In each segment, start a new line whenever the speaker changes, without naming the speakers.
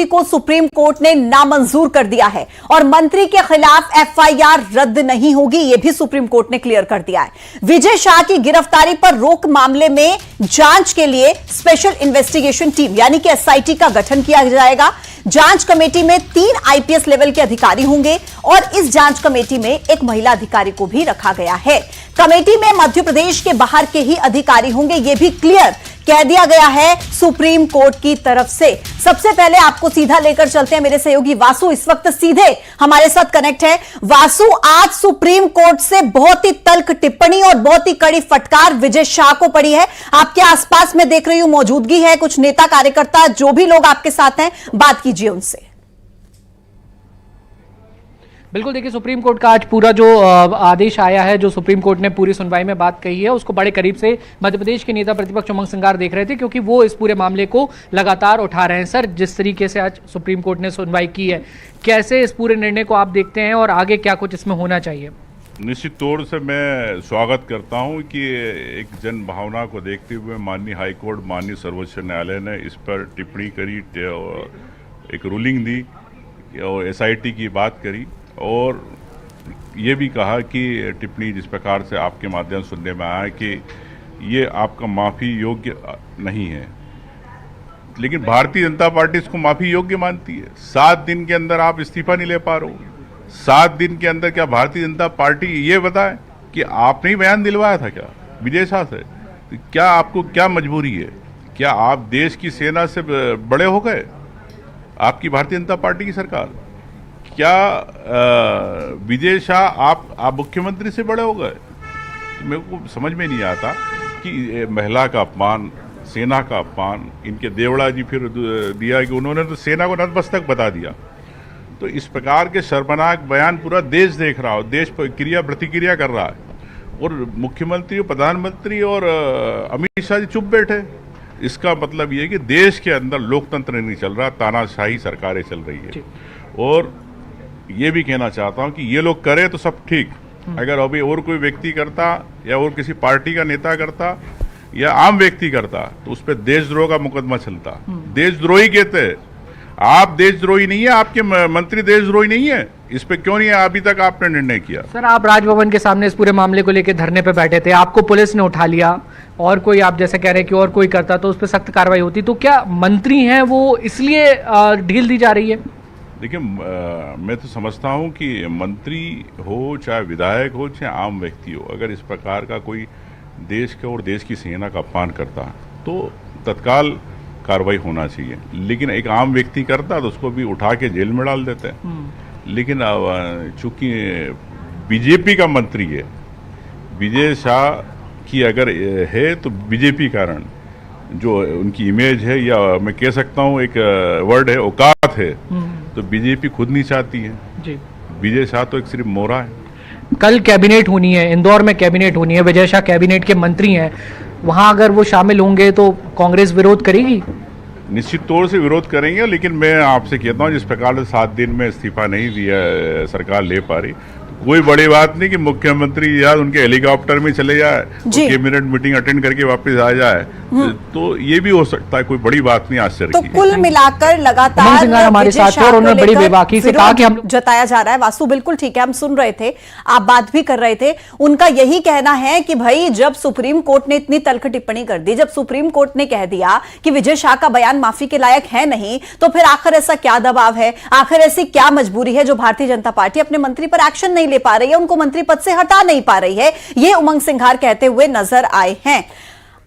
माफी को supreme court ने नामंजूर कर दिया है और मंत्री के खिलाफ एफआईआर रद्द नहीं होगी, यह भी सुप्रीम कोर्ट ने क्लियर कर दिया है। विजय शाह की गिरफ्तारी पर रोक मामले में जांच के लिए स्पेशल इन्वेस्टिगेशन टीम यानी कि एसआईटी का गठन किया जाएगा। जांच कमेटी में 3 आईपीएस लेवल के अधिकारी होंगे और इस जांच कमेटी में एक महिला अधिकारी को भी रखा गया है। कमेटी में मध्य प्रदेश के बाहर के ही अधिकारी होंगे, यह भी क्लियर कह दिया गया है सुप्रीम कोर्ट की तरफ से। सबसे पहले आपको सीधा लेकर चलते हैं, मेरे सहयोगी वासु इस वक्त सीधे हमारे साथ कनेक्ट है। वासु, आज सुप्रीम कोर्ट से बहुत ही तल्ख टिप्पणी और बहुत ही कड़ी फटकार विजय शाह को पड़ी है। आपके आसपास में देख रही हूं मौजूदगी है, कुछ नेता कार्यकर्ता जो भी लोग आपके साथ हैं, बात कीजिए उनसे।
बिल्कुल, देखिए सुप्रीम कोर्ट का आज पूरा जो आदेश आया है, जो सुप्रीम कोर्ट ने पूरी सुनवाई में बात कही है, उसको बड़े करीब से मध्य प्रदेश के नेता प्रतिपक्ष उमंग सिंगार देख रहे थे, क्योंकि वो इस पूरे मामले को लगातार उठा रहे हैं। सर, जिस तरीके से आज सुप्रीम कोर्ट ने सुनवाई की है, कैसे इस पूरे निर्णय को आप देखते हैं और आगे क्या कुछ इसमें होना चाहिए?
निश्चित तौर से मैं स्वागत करता हूं कि एक जन भावना को देखते हुए माननीय हाईकोर्ट, माननीय सर्वोच्च न्यायालय ने इस पर टिप्पणी करी, एक रूलिंग दी और एसआईटी की बात करी और ये भी कहा कि टिप्पणी जिस प्रकार से आपके माध्यम सुनने में आया कि ये आपका माफ़ी योग्य नहीं है, लेकिन भारतीय जनता पार्टी इसको माफ़ी योग्य मानती है। 7 दिन के अंदर आप इस्तीफा नहीं ले पा रहे हो। 7 दिन के अंदर क्या भारतीय जनता पार्टी ये बताए कि आपने ही बयान दिलवाया था क्या विजय शाह से? क्या आपको क्या मजबूरी है? क्या आप देश की सेना से बड़े हो गए? आपकी भारतीय जनता पार्टी की सरकार क्या विजय शाह आप मुख्यमंत्री से बड़े हो गए? मेरे को समझ में नहीं आता कि महिला का अपमान, सेना का अपमान, इनके देवड़ा जी फिर दिया कि उन्होंने तो सेना को नतमस्तक बता दिया। तो इस प्रकार के शर्मनाक बयान पूरा देश देख रहा हो, देश क्रिया प्रतिक्रिया कर रहा है और मुख्यमंत्री, प्रधानमंत्री और अमित शाह जी चुप बैठे। इसका मतलब ये है कि देश के अंदर लोकतंत्र नहीं चल रहा, तानाशाही सरकारें चल रही है। और ये भी कहना चाहता हूं कि ये लोग करे तो सब ठीक, अगर अभी और कोई व्यक्ति करता या और किसी पार्टी का नेता करता या आम व्यक्ति करता तो उस पर देशद्रोह का मुकदमा चलता। देशद्रोही कहते हैं, आप देशद्रोही नहीं है, आपके मंत्री देशद्रोही नहीं है, इस पे क्यों नहीं है अभी तक आपने निर्णय किया?
सर, आप राजभवन के सामने इस पूरे मामले को लेकर धरने पे बैठे थे, आपको पुलिस ने उठा लिया और कोई, आप जैसे कह रहे हैं कि और कोई करता तो उस पर सख्त कार्रवाई होती, तो क्या मंत्री हैं वो इसलिए ढील दी जा रही है?
देखिए, मैं तो समझता हूं कि मंत्री हो, चाहे विधायक हो, चाहे आम व्यक्ति हो, अगर इस प्रकार का कोई देश के और देश की सेना का अपमान करता तो तत्काल कार्रवाई होना चाहिए। लेकिन एक आम व्यक्ति करता तो उसको भी उठा के जेल में डाल देते हैं। लेकिन चूंकि बीजेपी का मंत्री है, विजय शाह की अगर है तो बीजेपी कारण जो उनकी इमेज है, या मैं कह सकता हूँ एक वर्ड है औकात है, तो बीजेपी खुद नहीं चाहती है जी। विजय शाह तो एक सिर्फ मोहरा है।
कल कैबिनेट होनी है, इंदौर में कैबिनेट होनी है, विजय शाह कैबिनेट के मंत्री हैं, वहां अगर वो शामिल होंगे तो कांग्रेस विरोध करेगी?
निश्चित तौर से विरोध करेंगे, लेकिन मैं आपसे कहता हूं जिस प्रकार से 7 दिन में इस्तीफा नहीं दिया सरकार ले पा रही, कोई बड़ी बात नहीं कि मुख्यमंत्री या उनके हेलीकॉप्टर में चले जाए, कैबिनेट मीटिंग अटेंड करके वापस आ जाए, तो ये भी हो सकता है, कोई बड़ी बात नहीं आश्चर्य
तो कुल मिलाकर लगातार
हमारे साथ और उन्होंने बड़ी बेबाकी से कहा कि हम
जताया जा रहा है। वासु, बिल्कुल ठीक है, हम सुन रहे थे, आप बात भी कर रहे थे। उनका यही कहना है कि भाई जब सुप्रीम कोर्ट ने इतनी तल्ख टिप्पणी कर दी, जब सुप्रीम कोर्ट ने कह दिया कि विजय शाह का बयान माफी के लायक है नहीं, तो फिर आखिर ऐसा क्या दबाव है, आखिर ऐसी क्या मजबूरी है जो भारतीय जनता पार्टी अपने मंत्री पर एक्शन नहीं ले पा रही है, उनको मंत्री पद से हटा नहीं पा रही है। ये उमंग सिंघार कहते हुए नजर आए हैं।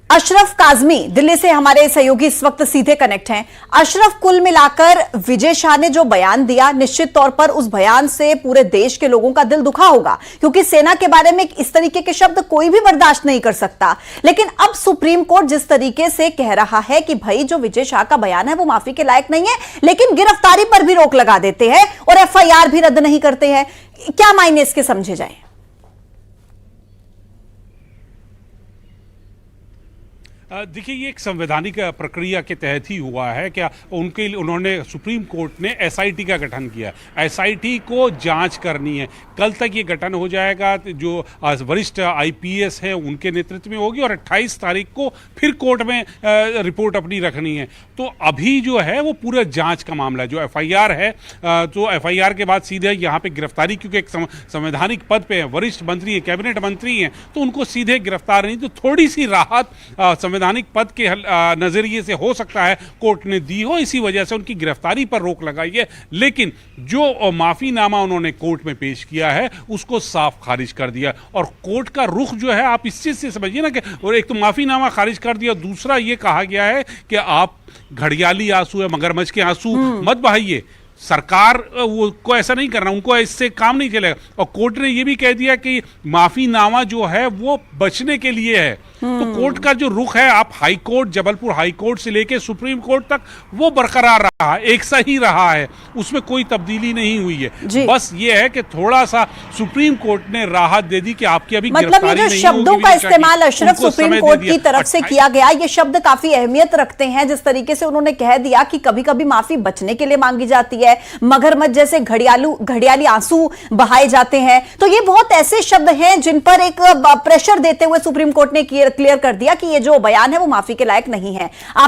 अशरफ काजमी दिल्ली से हमारे सहयोगी इस वक्त सीधे कनेक्ट हैं। अशरफ, कुल मिलाकर विजय शाह ने जो बयान दिया, निश्चित तौर पर उस बयान से पूरे देश के लोगों का दिल दुखा होगा, क्योंकि सेना के बारे में इस तरीके के शब्द कोई भी बर्दाश्त नहीं कर सकता। लेकिन अब सुप्रीम कोर्ट जिस तरीके से कह रहा है कि भाई जो विजय शाह का बयान है वो माफी के लायक नहीं है, लेकिन गिरफ्तारी पर भी रोक लगा देते हैं और एफआईआर भी रद्द नहीं करते हैं, क्या मायने इसके समझे जाए?
देखिए, ये एक संवैधानिक प्रक्रिया के तहत ही हुआ है। क्या उन्होंने सुप्रीम कोर्ट ने एसआईटी का गठन किया। एसआईटी को जांच करनी है। कल तक ये गठन हो जाएगा, जो वरिष्ठ आईपीएस हैं उनके नेतृत्व में होगी, और 28 तारीख को फिर कोर्ट में रिपोर्ट अपनी रखनी है। तो अभी जो है वो पूरा जांच का मामला है। जो एफआईआर है, तो एफआईआर के बाद सीधे यहाँ पे गिरफ्तारी, क्योंकि एक संवैधानिक पद पे है, वरिष्ठ मंत्री हैं, कैबिनेट मंत्री हैं, तो उनको सीधे गिरफ्तार नहीं, तो थोड़ी सी राहत संवैधानिक पद के नजरिए से हो सकता है कोर्ट ने दी हो, इसी वजह से उनकी गिरफ्तारी पर रोक लगाई है। लेकिन जो माफीनामा उन्होंने कोर्ट में पेश किया है उसको साफ खारिज कर दिया। और कोर्ट का रुख जो है, आप इस चीज से समझिए ना कि, और एक तो माफीनामा खारिज कर दिया, दूसरा ये कहा गया है कि आप घड़ियाली आंसू या मगरमच्छ के आंसू मत बहाइए। सरकार को ऐसा नहीं करना, उनको इससे काम नहीं चलेगा। और कोर्ट ने यह भी कह दिया कि माफीनामा जो है वो बचने के लिए है। तो कोर्ट का जो रुख है, आप high court, Jabalpur high court से लेके सुप्रीम कोर्ट तक, वो बरकरार रहा, एक सा ही रहा है, उसमें कोई तब्दीली नहीं हुई है। बस ये है कि थोड़ा सा सुप्रीम कोर्ट ने राहत दे दी कि आपकी अभी
मतलब ये जो शब्दों का इस्तेमाल अशरफ सुप्रीम कोर्ट की तरफ से किया गया, ये शब्द काफी अहमियत रखते हैं। जिस तरीके से उन्होंने कह दिया कि कभी कभी माफी बचने के लिए मांगी जाती है, मगरमच्छ जैसे घड़ियाली आंसू बहाए जाते हैं, तो ये बहुत ऐसे शब्द हैं जिन पर एक प्रेशर देते हुए सुप्रीम कोर्ट ने क्लियर कर दिया कि ये जो बयान है वो माफी के लायक नहीं है।